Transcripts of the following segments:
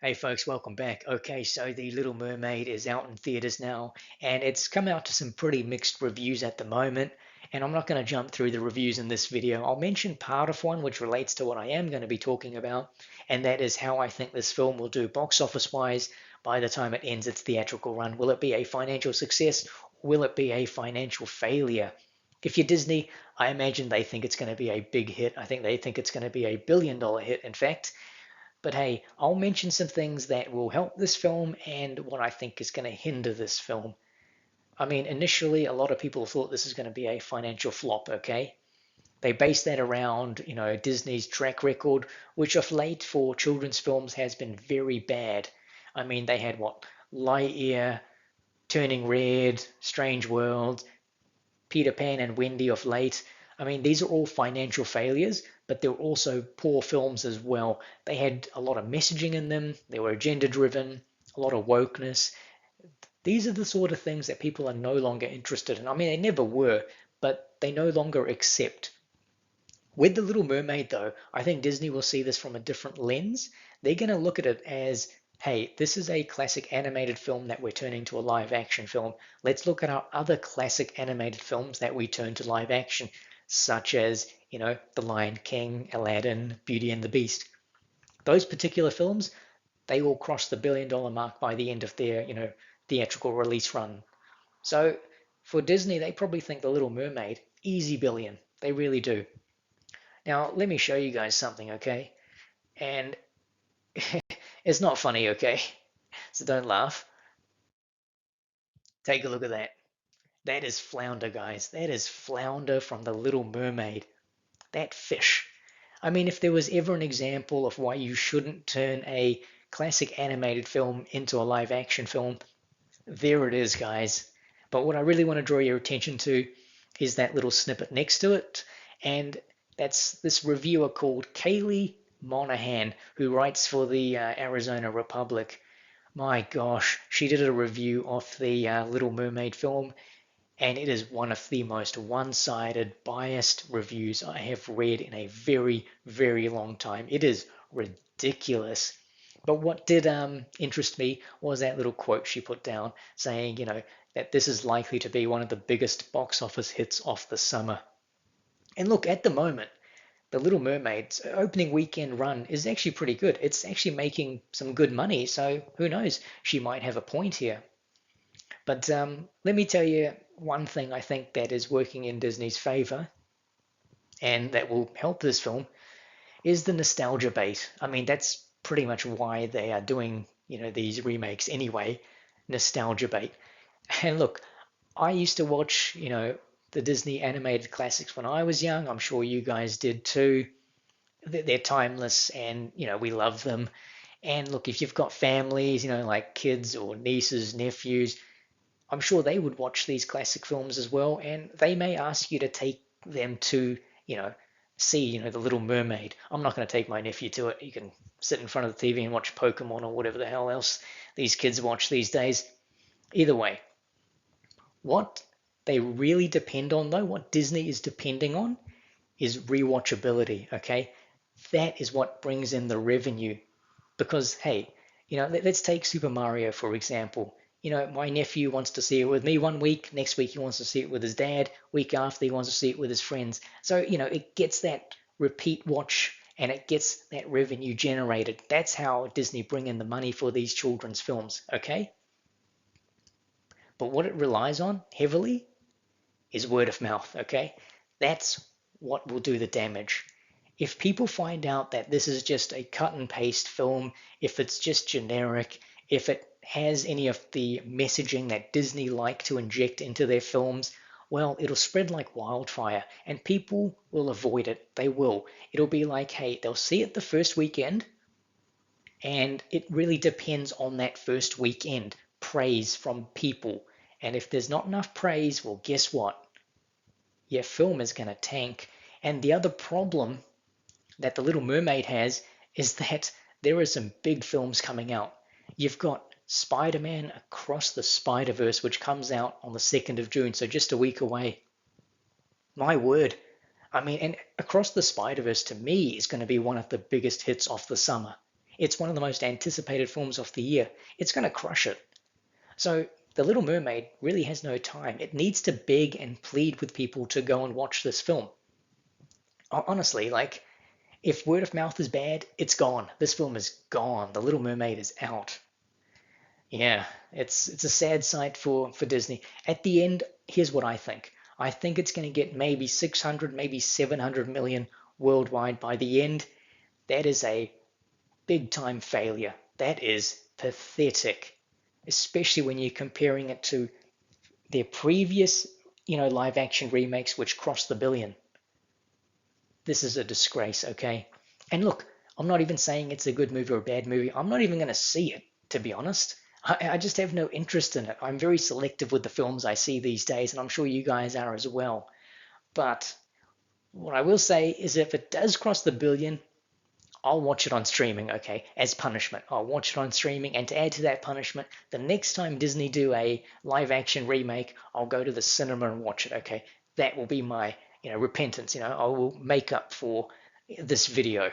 Hey folks, welcome back. Okay, so The Little Mermaid is out in theaters now, and it's come out to some pretty mixed reviews at the moment. And I'm not going to jump through the reviews in this video. I'll mention part of one which relates to what I am going to be talking about, and that is how I think this film will do box office wise by the time it ends its theatrical run. Will it be a financial success? Will it be a financial failure? If you're Disney, I imagine they think it's going to be a big hit. I think they think it's going to be a billion-dollar hit, in fact. But hey, I'll mention some things that will help this film and what I think is going to hinder this film. I mean, initially, a lot of people thought this is going to be a financial flop, okay? They base that around, Disney's track record, which of late for children's films has been very bad. I mean, they had what? Lightyear, Turning Red, Strange World, Peter Pan and Wendy of late. I mean, these are all financial failures, but they're also poor films as well. They had a lot of messaging in them, they were agenda driven, a lot of wokeness. These are the sort of things that people are no longer interested in. I mean, they never were, but they no longer accept. With The Little Mermaid, though, I think Disney will see this from a different lens. They're going to look at it as, hey, this is a classic animated film that we're turning to a live action film. Let's look at our other classic animated films that we turn to live action, such as, The Lion King, Aladdin, Beauty and the Beast. Those particular films, they will cross the billion-dollar mark by the end of their, theatrical release run. So for Disney, they probably think The Little Mermaid, easy billion. They really do. Now, let me show you guys something, okay? And it's not funny, okay? So don't laugh. Take a look at that. That is flounder, guys. That is flounder from The Little Mermaid. That fish. I mean, if there was ever an example of why you shouldn't turn a classic animated film into a live action film, there it is, guys. But what I really want to draw your attention to is that little snippet next to it. And that's this reviewer called Kaylee Monahan, who writes for the Arizona Republic. My gosh, she did a review of the Little Mermaid film, and it is one of the most one-sided, biased reviews I have read in a very, very long time. It is ridiculous. But what did interest me was that little quote she put down saying, that this is likely to be one of the biggest box office hits of the summer. And look, at the moment, The Little Mermaid's opening weekend run is actually pretty good. It's actually making some good money, so who knows? She might have a point here. But let me tell you one thing I think that is working in Disney's favor and that will help this film is the nostalgia bait. I mean, that's pretty much why they are doing, these remakes anyway. Nostalgia bait. And look, I used to watch, the Disney animated classics when I was young. I'm sure you guys did too. They're timeless and, we love them. And look, if you've got families, like kids or nieces, nephews, I'm sure they would watch these classic films as well, and they may ask you to take them to, you know, see, The Little Mermaid. I'm not going to take my nephew to it. You can sit in front of the TV and watch Pokemon or whatever the hell else these kids watch these days. Either way, what they really depend on, though, what Disney is depending on, is rewatchability, okay? That is what brings in the revenue. Because, hey, let's take Super Mario, for example. My nephew wants to see it with me one week, next week he wants to see it with his dad, week after he wants to see it with his friends. So, it gets that repeat watch and it gets that revenue generated. That's how Disney bring in the money for these children's films, okay? But what it relies on heavily is word of mouth, okay? That's what will do the damage. If people find out that this is just a cut and paste film, if it's just generic, if it has any of the messaging that Disney like to inject into their films, well, it'll spread like wildfire and people will avoid it. They will. It'll be like, hey, they'll see it the first weekend, and it really depends on that first weekend. Praise from people. And if there's not enough praise, well, guess what? Your film is going to tank. And the other problem that The Little Mermaid has is that there are some big films coming out. You've got Spider-Man Across the Spider-Verse, which comes out on the 2nd of June, so just a week away. My word. I mean, and Across the Spider-Verse to me is going to be one of the biggest hits of the summer. It's one of the most anticipated films of the year. It's going to crush it. So The Little Mermaid really has no time. It needs to beg and plead with people to go and watch this film. Honestly, like, if word of mouth is bad, it's gone. This film is gone. The Little Mermaid is out. Yeah, it's a sad sight for Disney. At the end, here's what I think. I think it's going to get maybe 600, maybe 700 million worldwide by the end. That is a big time failure. That is pathetic, especially when you're comparing it to their previous, live action remakes which crossed the billion. This is a disgrace, okay? And look, I'm not even saying it's a good movie or a bad movie. I'm not even going to see it, to be honest. I just have no interest in it. I'm very selective with the films I see these days, and I'm sure you guys are as well. But what I will say is if it does cross the billion, I'll watch it on streaming, okay, as punishment. I'll watch it on streaming, and to add to that punishment, the next time Disney do a live action remake, I'll go to the cinema and watch it, okay? That will be my, repentance, I will make up for this video.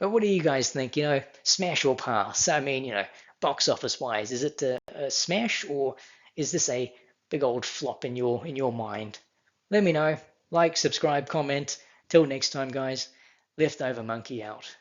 But what do you guys think? Smash or pass? I mean, box office wise, is it a smash, or is this a big old flop in your mind? Let me know. Like, subscribe, comment. Till next time, guys. Leftover Monkey out.